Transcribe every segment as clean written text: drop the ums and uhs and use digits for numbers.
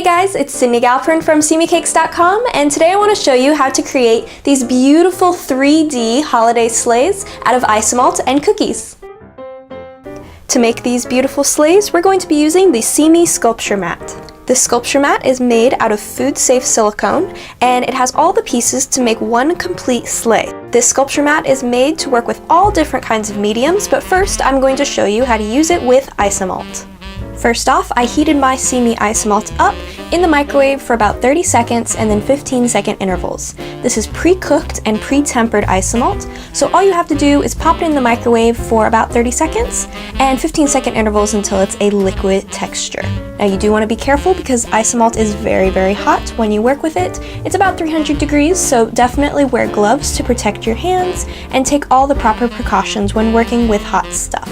guys, it's Sidney Galpern from SeeMeCakes.com, and today I want to show you how to create these beautiful 3D holiday sleighs out of isomalt and cookies. To make these beautiful sleighs, we're going to be using the Silicone Sculpture Mat. This sculpture mat is made out of food-safe silicone, and it has all the pieces to make one complete sleigh. This sculpture mat is made to work with all different kinds of mediums, but first I'm going to show you how to use it with isomalt. First off, I heated my Red Isomalt up in the microwave for about 30 seconds and then 15-second intervals. This is pre-cooked and pre-tempered isomalt, so all you have to do is pop it in the microwave for about 30 seconds and 15-second intervals until it's a liquid texture. Now you do want to be careful because isomalt is very, very hot when you work with it. It's about 300 degrees, so definitely wear gloves to protect your hands and take all the proper precautions when working with hot stuff.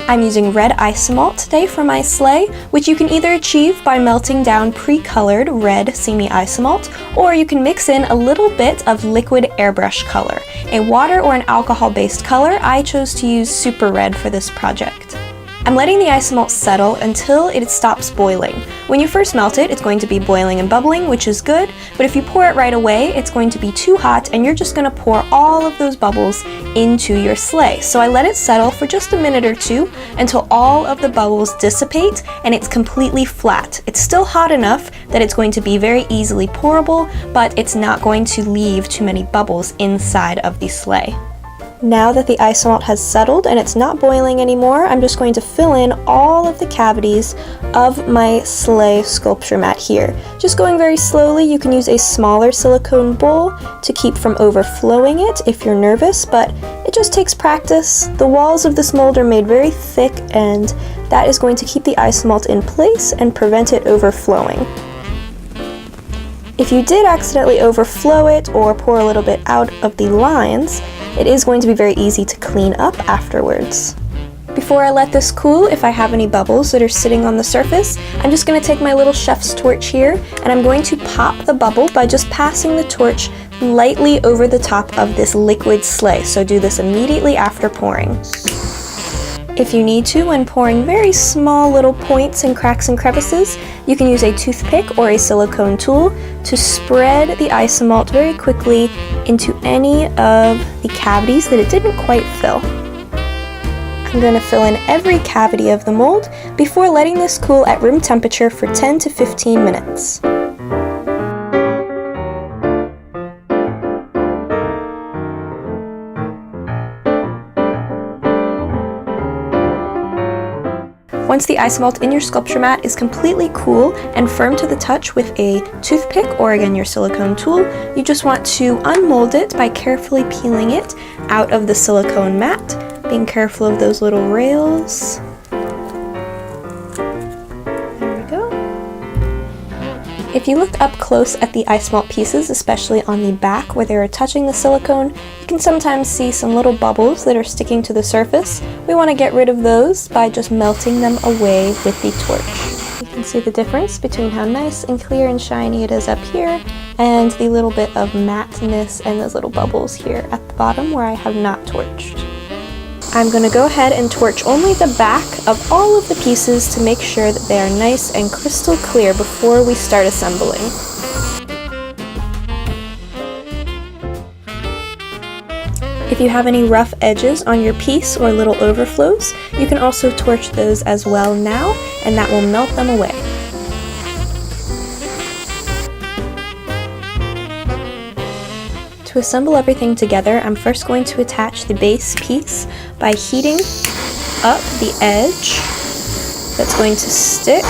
I'm using Red Isomalt today for my sleigh, which you can either achieve by melting down pre-colored red Silicone Isomalt, or you can mix in a little bit of liquid airbrush color, a water or an alcohol-based color. I chose to use Super Red for this project. I'm letting the isomalt settle until it stops boiling. When you first melt it, it's going to be boiling and bubbling, which is good, but if you pour it right away, it's going to be too hot and you're just going to pour all of those bubbles into your sleigh. So I let it settle for just a minute or two until all of the bubbles dissipate and it's completely flat. It's still hot enough that it's going to be very easily pourable, but it's not going to leave too many bubbles inside of the sleigh. Now that the isomalt has settled and it's not boiling anymore, I'm just going to fill in all of the cavities of my sleigh sculpture mat here. Just going very slowly. You can use a smaller silicone bowl to keep from overflowing it if you're nervous, but it just takes practice. The walls of this mold are made very thick, and that is going to keep the isomalt in place and prevent it overflowing. If you did accidentally overflow it or pour a little bit out of the lines, it is going to be very easy to clean up afterwards. Before I let this cool, if I have any bubbles that are sitting on the surface, I'm just going to take my little chef's torch here and I'm going to pop the bubble by just passing the torch lightly over the top of this liquid sleigh. So do this immediately after pouring. If you need to, when pouring very small little points and cracks and crevices, you can use a toothpick or a silicone tool to spread the isomalt very quickly into any of the cavities that it didn't quite fill. I'm going to fill in every cavity of the mold before letting this cool at room temperature for 10 to 15 minutes. Once the isomalt in your sculpture mat is completely cool and firm to the touch with a toothpick or again your silicone tool, you just want to unmold it by carefully peeling it out of the silicone mat, being careful of those little rails. There we go. If you look up close at the isomalt pieces, especially on the back where they are touching the silicone, you can sometimes see some little bubbles that are sticking to the surface. We want to get rid of those by just melting them away with the torch. You can see the difference between how nice and clear and shiny it is up here and the little bit of matteness and those little bubbles here at the bottom where I have not torched. I'm going to go ahead and torch only the back of all of the pieces to make sure that they are nice and crystal clear before we start assembling. If you have any rough edges on your piece or little overflows, you can also torch those as well now, and that will melt them away. To assemble everything together, I'm first going to attach the base piece by heating up the edge that's going to stick,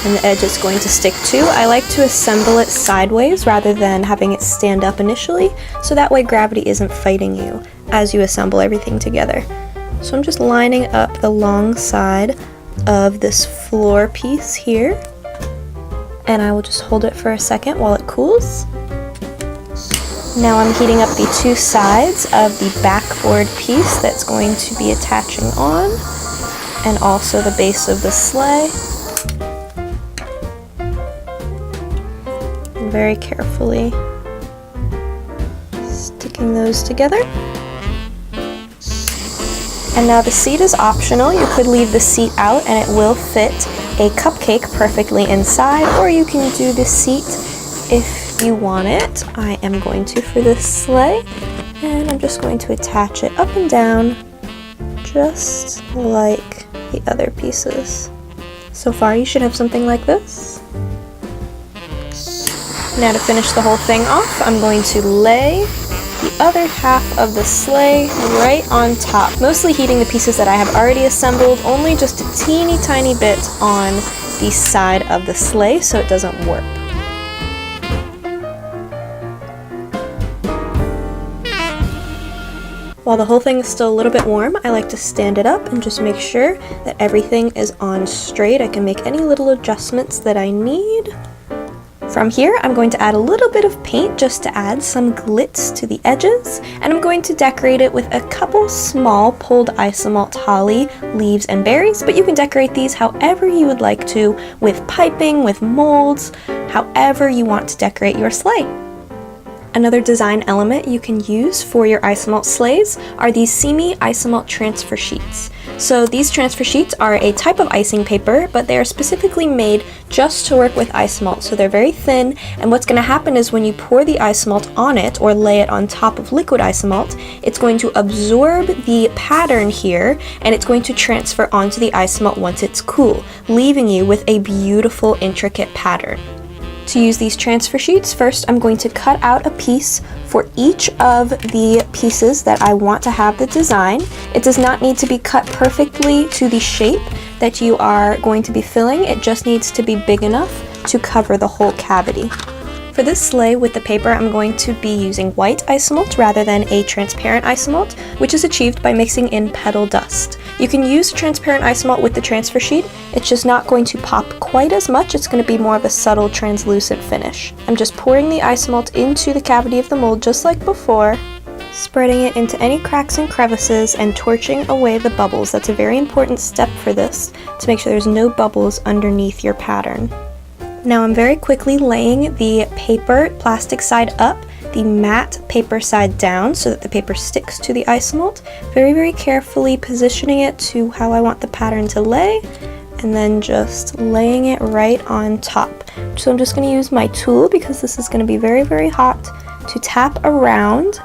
and the edge is going to stick too. I like to assemble it sideways rather than having it stand up initially, so that way gravity isn't fighting you as you assemble everything together. So I'm just lining up the long side of this floor piece here, and I will just hold it for a second while it cools. Now I'm heating up the two sides of the backboard piece that's going to be attaching on, and also the base of the sleigh. And very carefully sticking those together. And now the seat is optional. You could leave the seat out and it will fit a cupcake perfectly inside, or you can do the seat if you want it. I am going to for this sleigh, and I'm just going to attach it up and down just like the other pieces. So far you should have something like this. Now to finish the whole thing off, I'm going to lay the other half of the sleigh right on top, mostly heating the pieces that I have already assembled, only just a teeny tiny bit on the side of the sleigh so it doesn't warp. While the whole thing is still a little bit warm, I like to stand it up and just make sure that everything is on straight. I can make any little adjustments that I need. From here, I'm going to add a little bit of paint just to add some glitz to the edges, and I'm going to decorate it with a couple small pulled Isomalt holly leaves and berries, but you can decorate these however you would like to, with piping, with molds, however you want to decorate your sleigh. Another design element you can use for your Isomalt sleighs are these Silicone Isomalt transfer sheets. So these transfer sheets are a type of icing paper, but they are specifically made just to work with Isomalt. So they're very thin, and what's going to happen is when you pour the Isomalt on it or lay it on top of liquid Isomalt, it's going to absorb the pattern here, and it's going to transfer onto the Isomalt once it's cool, leaving you with a beautiful, intricate pattern. To use these transfer sheets, first I'm going to cut out a piece for each of the pieces that I want to have the design. It does not need to be cut perfectly to the shape that you are going to be filling. It just needs to be big enough to cover the whole cavity. For this sleigh with the paper, I'm going to be using white Isomalt rather than a transparent Isomalt, which is achieved by mixing in petal dust. You can use transparent Isomalt with the transfer sheet, it's just not going to pop quite as much, it's going to be more of a subtle translucent finish. I'm just pouring the Isomalt into the cavity of the mold just like before, spreading it into any cracks and crevices and torching away the bubbles. That's a very important step for this, to make sure there's no bubbles underneath your pattern. Now I'm very quickly laying the paper plastic side up, the matte paper side down so that the paper sticks to the Isomalt, very carefully positioning it to how I want the pattern to lay, and then just laying it right on top. So I'm just going to use my tool, because this is going to be very hot, to tap around,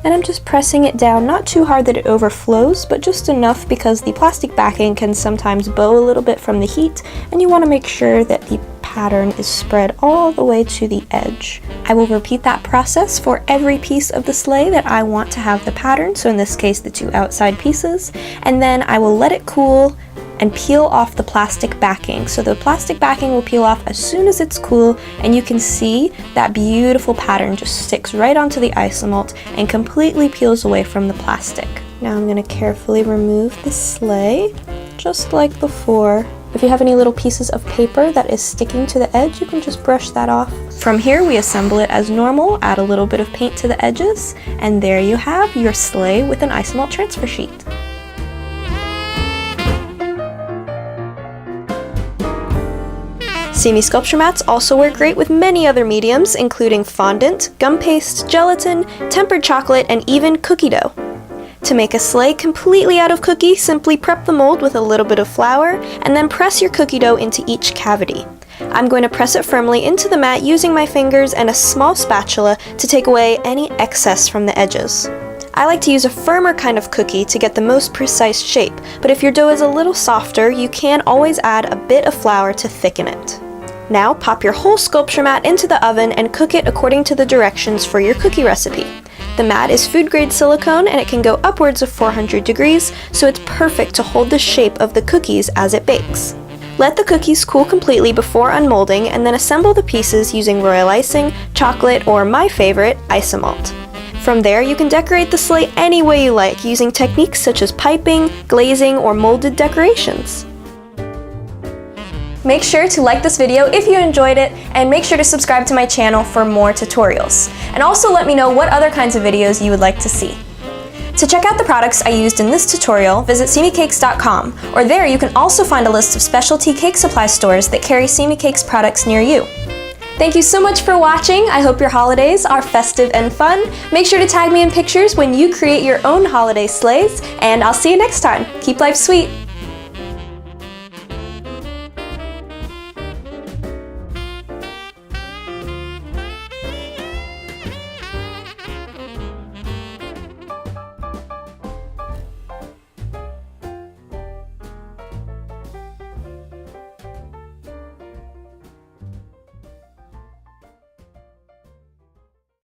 and I'm just pressing it down, not too hard that it overflows, but just enough because the plastic backing can sometimes bow a little bit from the heat, and you want to make sure that the pattern is spread all the way to the edge. I will repeat that process for every piece of the sleigh that I want to have the pattern, so in this case the two outside pieces, and then I will let it cool and peel off the plastic backing. So the plastic backing will peel off as soon as it's cool, and you can see that beautiful pattern just sticks right onto the Isomalt and completely peels away from the plastic. Now I'm going to carefully remove the sleigh, just like before. If you have any little pieces of paper that is sticking to the edge, you can just brush that off. From here, we assemble it as normal, add a little bit of paint to the edges, and there you have your sleigh with an Isomalt transfer sheet. Silicone Sculpture Mats also work great with many other mediums, including fondant, gum paste, gelatin, tempered chocolate, and even cookie dough. To make a sleigh completely out of cookie, simply prep the mold with a little bit of flour, and then press your cookie dough into each cavity. I'm going to press it firmly into the mat using my fingers and a small spatula to take away any excess from the edges. I like to use a firmer kind of cookie to get the most precise shape, but if your dough is a little softer, you can always add a bit of flour to thicken it. Now pop your whole sculpture mat into the oven and cook it according to the directions for your cookie recipe. The mat is food grade silicone and it can go upwards of 400 degrees, so it's perfect to hold the shape of the cookies as it bakes. Let the cookies cool completely before unmolding, and then assemble the pieces using royal icing, chocolate, or my favorite, Isomalt. From there, you can decorate the sleigh any way you like, using techniques such as piping, glazing, or molded decorations. Make sure to like this video if you enjoyed it, and make sure to subscribe to my channel for more tutorials. And also let me know what other kinds of videos you would like to see. To check out the products I used in this tutorial, visit simicakes.com, or there you can also find a list of specialty cake supply stores that carry Simi Cakes products near you. Thank you so much for watching. I hope your holidays are festive and fun. Make sure to tag me in pictures when you create your own holiday sleighs, and I'll see you next time. Keep life sweet.